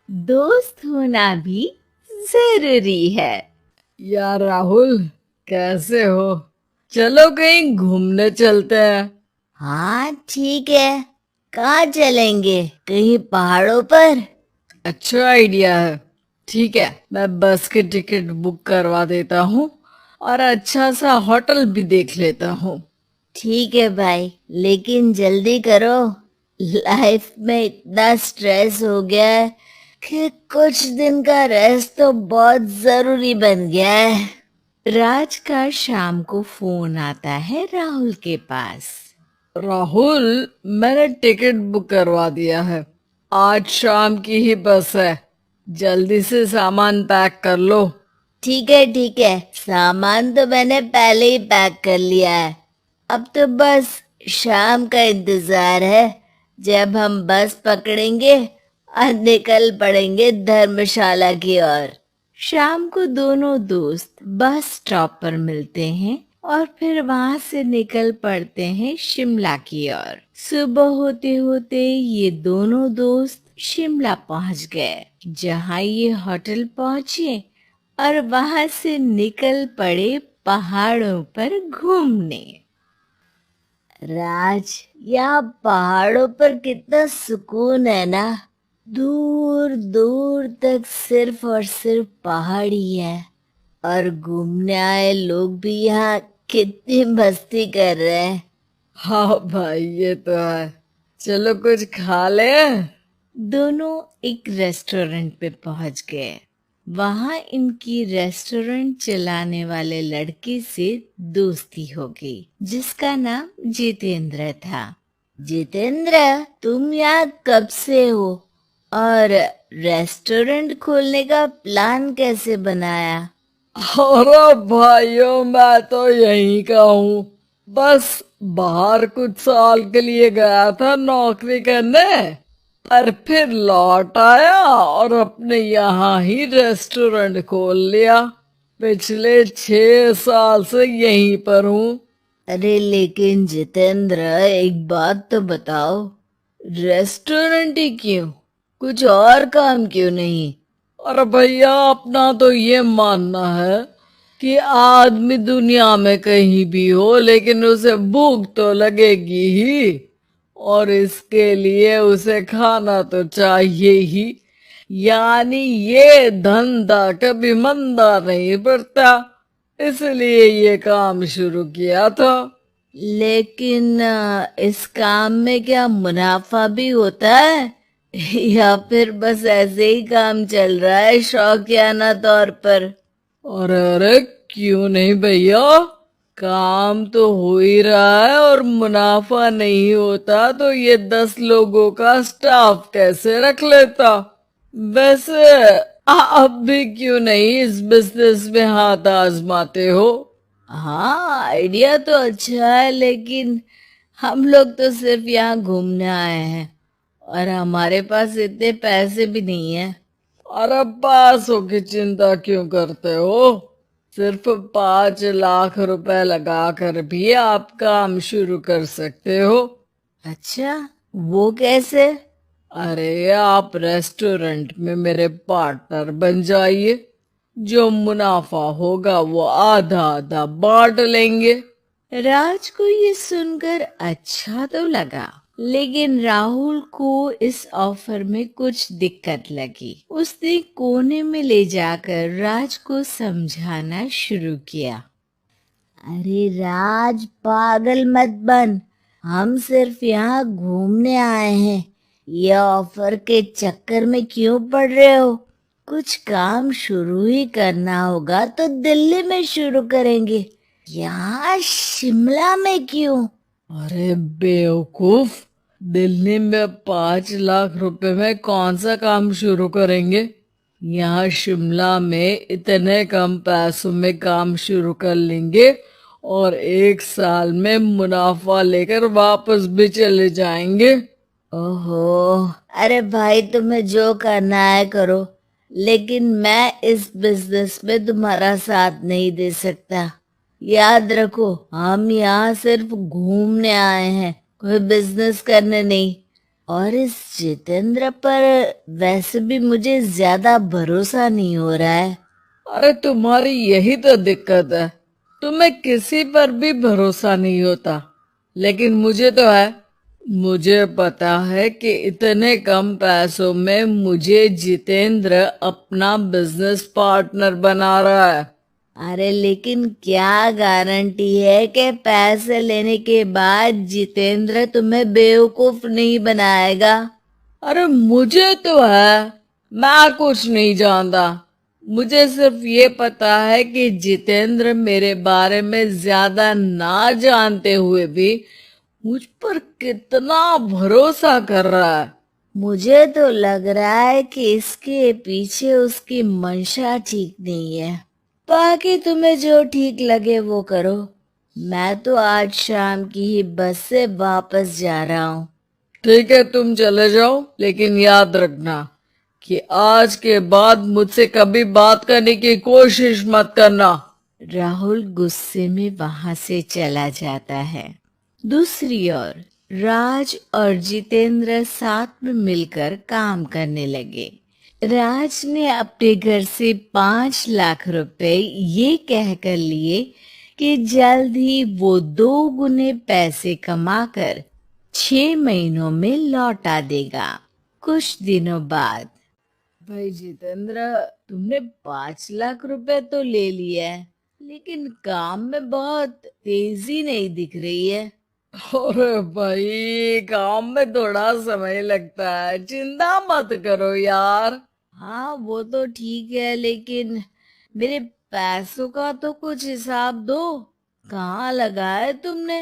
दोस्त होना भी जरूरी है। यार राहुल, कैसे हो? चलो कहीं घूमने चलते हैं। हाँ ठीक है। कहाँ चलेंगे? कहीं पहाड़ों पर? अच्छा आइडिया है। ठीक है, मैं बस की टिकट बुक करवा देता हूँ और अच्छा सा होटल भी देख लेता हूँ। ठीक है भाई, लेकिन जल्दी करो। लाइफ में इतना स्ट्रेस हो गया है कि कुछ दिन का रेस्ट तो बहुत जरूरी बन गया है। राज का शाम को फोन आता है राहुल के पास। राहुल, मैंने टिकट बुक करवा दिया है। आज शाम की ही बस है। जल्दी से सामान पैक कर लो। ठीक है, सामान तो मैंने पहले ही पैक कर लिया है। अब तो बस शाम का इंतजार है, जब हम बस पकड़ेंगे और निकल पड़ेंगे धर्मशाला की ओर। शाम को दोनों दोस्त बस स्टॉप पर मिलते हैं और फिर वहां से निकल पड़ते हैं शिमला की ओर। सुबह होते होते ये दोनों दोस्त शिमला पहुंच गए, जहां ये होटल पहुंचे और वहां से निकल पड़े पहाड़ों पर घूमने। राज, यहाँ पहाड़ों पर कितना सुकून है ना। दूर दूर तक सिर्फ और सिर्फ पहाड़ ही है, और घूमने आए लोग भी यहाँ कितनी मस्ती कर रहे हैं। हाँ भाई, ये तो है। चलो कुछ खा ले। दोनों एक रेस्टोरेंट पे पहुंच गए। वहां इनकी रेस्टोरेंट चलाने वाले लड़के से दोस्ती हो गई, जिसका नाम जितेंद्र था। जितेंद्र, तुम यहाँ कब से हो और रेस्टोरेंट खोलने का प्लान कैसे बनाया? अरे भाइयों, मैं तो यहीं का हूँ। बस बाहर कुछ साल के लिए गया था नौकरी करने, और फिर लौट आया और अपने यहाँ ही रेस्टोरेंट खोल लिया। पिछले 6 साल से यहीं पर हूँ। अरे लेकिन जितेंद्र, एक बात तो बताओ, रेस्टोरेंट ही क्यों? कुछ और काम क्यों नहीं? और भैया, अपना तो ये मानना है कि आदमी दुनिया में कहीं भी हो, लेकिन उसे भूख तो लगेगी ही, और इसके लिए उसे खाना तो चाहिए ही। यानी ये धंधा कभी मंदा नहीं पड़ता, इसलिए ये काम शुरू किया था। लेकिन इस काम में क्या मुनाफा भी होता है, या फिर बस ऐसे ही काम चल रहा है शौकियाना तौर पर? और अरे क्यों नहीं भैया, काम तो हो ही रहा है, और मुनाफा नहीं होता तो ये 10 लोगों का स्टाफ कैसे रख लेता। वैसे आप भी क्यों नहीं इस बिजनेस में हाथ आजमाते हो? हाँ, आइडिया तो अच्छा है, लेकिन हम लोग तो सिर्फ यहाँ घूमने आए हैं और हमारे पास इतने पैसे भी नहीं है। अरे पैसों की चिंता क्यों करते हो? सिर्फ 5 लाख रुपए लगाकर भी आप काम शुरू कर सकते हो। अच्छा, वो कैसे? अरे, आप रेस्टोरेंट में मेरे पार्टनर बन जाइए। जो मुनाफा होगा वो आधा आधा बांट लेंगे। राज को ये सुनकर अच्छा तो लगा, लेकिन राहुल को इस ऑफर में कुछ दिक्कत लगी। उसने कोने में ले जाकर राज को समझाना शुरू किया। अरे राज, पागल मत बन। हम सिर्फ यहाँ घूमने आए हैं। ये ऑफर के चक्कर में क्यों पड़ रहे हो? कुछ काम शुरू ही करना होगा तो दिल्ली में शुरू करेंगे, यहाँ शिमला में क्यों? अरे बेवकूफ, दिल्ली में 5 लाख रुपए में कौन सा काम शुरू करेंगे? यहाँ शिमला में इतने कम पैसों में काम शुरू कर लेंगे और 1 साल में मुनाफा लेकर वापस भी चले जाएंगे। ओहो, अरे भाई, तुम्हें जो करना है करो, लेकिन मैं इस बिजनेस में तुम्हारा साथ नहीं दे सकता। याद रखो, हम यहाँ सिर्फ घूमने आए हैं, कोई बिजनेस करने नहीं। और इस जितेंद्र पर वैसे भी मुझे ज्यादा भरोसा नहीं हो रहा है। अरे तुम्हारी यही तो दिक्कत है, तुम्हें किसी पर भी भरोसा नहीं होता, लेकिन मुझे तो है। मुझे पता है कि इतने कम पैसों में मुझे जितेंद्र अपना बिजनेस पार्टनर बना रहा है। अरे लेकिन क्या गारंटी है कि पैसे लेने के बाद जितेंद्र तुम्हें बेवकूफ नहीं बनाएगा। अरे मुझे तो है, मैं कुछ नहीं जानता। मुझे सिर्फ ये पता है कि जितेंद्र मेरे बारे में ज्यादा ना जानते हुए भी मुझ पर कितना भरोसा कर रहा है। मुझे तो लग रहा है कि इसके पीछे उसकी मंशा ठीक नहीं है। बाकी तुम्हें जो ठीक लगे वो करो। मैं तो आज शाम की ही बस से वापस जा रहा हूँ। ठीक है, तुम चले जाओ, लेकिन याद रखना कि आज के बाद मुझसे कभी बात करने की कोशिश मत करना। राहुल गुस्से में वहां से चला जाता है। दूसरी ओर राज और जितेंद्र साथ में मिलकर काम करने लगे। राज ने अपने घर से 5 लाख रुपए ये कहकर लिए कि जल्द ही वो 2 गुने पैसे कमाकर 6 महीनों में लौटा देगा। कुछ दिनों बाद, भाई जितेंद्र, तुमने 5 लाख रुपए तो ले लिया है, लेकिन काम में बहुत तेजी नहीं दिख रही है। अरे भाई, काम में थोड़ा समय लगता है, चिंता मत करो यार। हाँ वो तो ठीक है, लेकिन मेरे पैसों का तो कुछ हिसाब दो। कहाँ लगा है तुमने?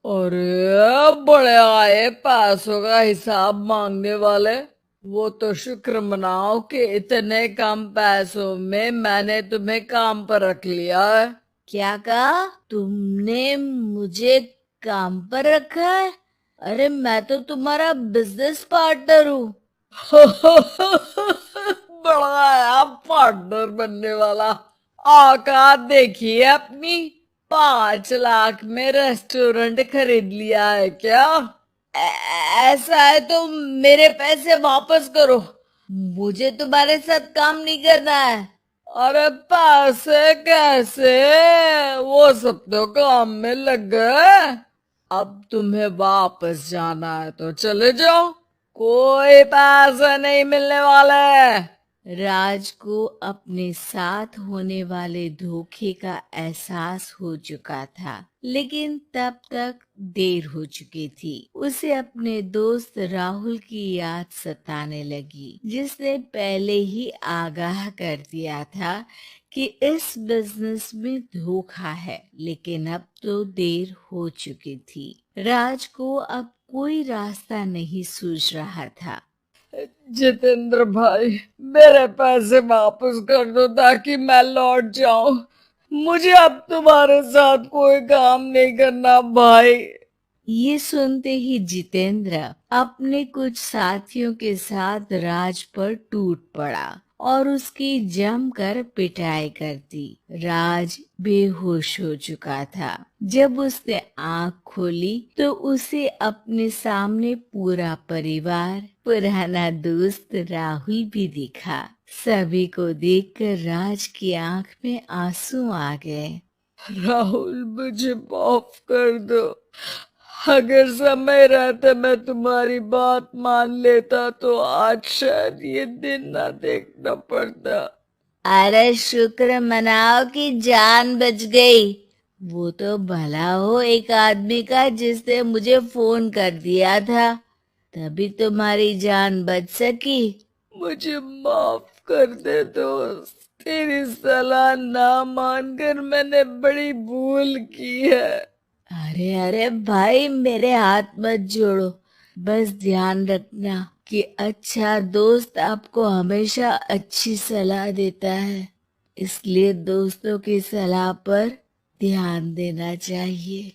अरे बड़े आए पैसों का हिसाब मांगने वाले। वो तो शुक्र मनाओ कि इतने कम पैसों में मैंने तुम्हें काम पर रख लिया है। क्या कहा तुमने? मुझे काम पर रखा है? अरे मैं तो तुम्हारा बिजनेस पार्टनर हूँ। बड़ा आया पार्टनर बनने वाला। औकात देखिए अपनी, 5 लाख में रेस्टोरेंट खरीद लिया है क्या? ऐसा है तो मेरे पैसे वापस करो। मुझे तुम्हारे साथ काम नहीं करना है। अरे पैसे कैसे, वो सब तो काम में लग गए। अब तुम्हें वापस जाना है तो चले जाओ, कोई पैसे नहीं मिलने वाले। राज को अपने साथ होने वाले धोखे का एहसास हो चुका था, लेकिन तब तक देर हो चुकी थी। उसे अपने दोस्त राहुल की याद सताने लगी, जिसने पहले ही आगाह कर दिया था कि इस बिजनेस में धोखा है। लेकिन अब तो देर हो चुकी थी। राज को अब कोई रास्ता नहीं सूझ रहा था। जितेंद्र भाई, मेरे पैसे वापस कर दो ताकि मैं लौट जाऊं। मुझे अब तुम्हारे साथ कोई काम नहीं करना भाई। ये सुनते ही जितेंद्र अपने कुछ साथियों के साथ राज पर टूट पड़ा और उसकी जमकर पिटाई कर दी। राज बेहोश हो चुका था। जब उसने आंख खोली तो उसे अपने सामने पूरा परिवार, पुराना दोस्त राहुल भी दिखा। सभी को देखकर राज की आंख में आंसू आ गए। राहुल, मुझे माफ कर दो। अगर समय रहते मैं तुम्हारी बात मान लेता तो आज शायद ये दिन ना देखना पड़ता। अरे शुक्र मनाओ कि जान बच गई। वो तो भला हो एक आदमी का जिसने मुझे फोन कर दिया था, तभी तुम्हारी जान बच सकी। मुझे माफ कर दे दोस्त, तेरी सलाह ना मानकर मैंने बड़ी भूल की है। अरे अरे भाई, मेरे हाथ मत जोड़ो। बस ध्यान रखना कि अच्छा दोस्त आपको हमेशा अच्छी सलाह देता है, इसलिए दोस्तों की सलाह पर ध्यान देना चाहिए।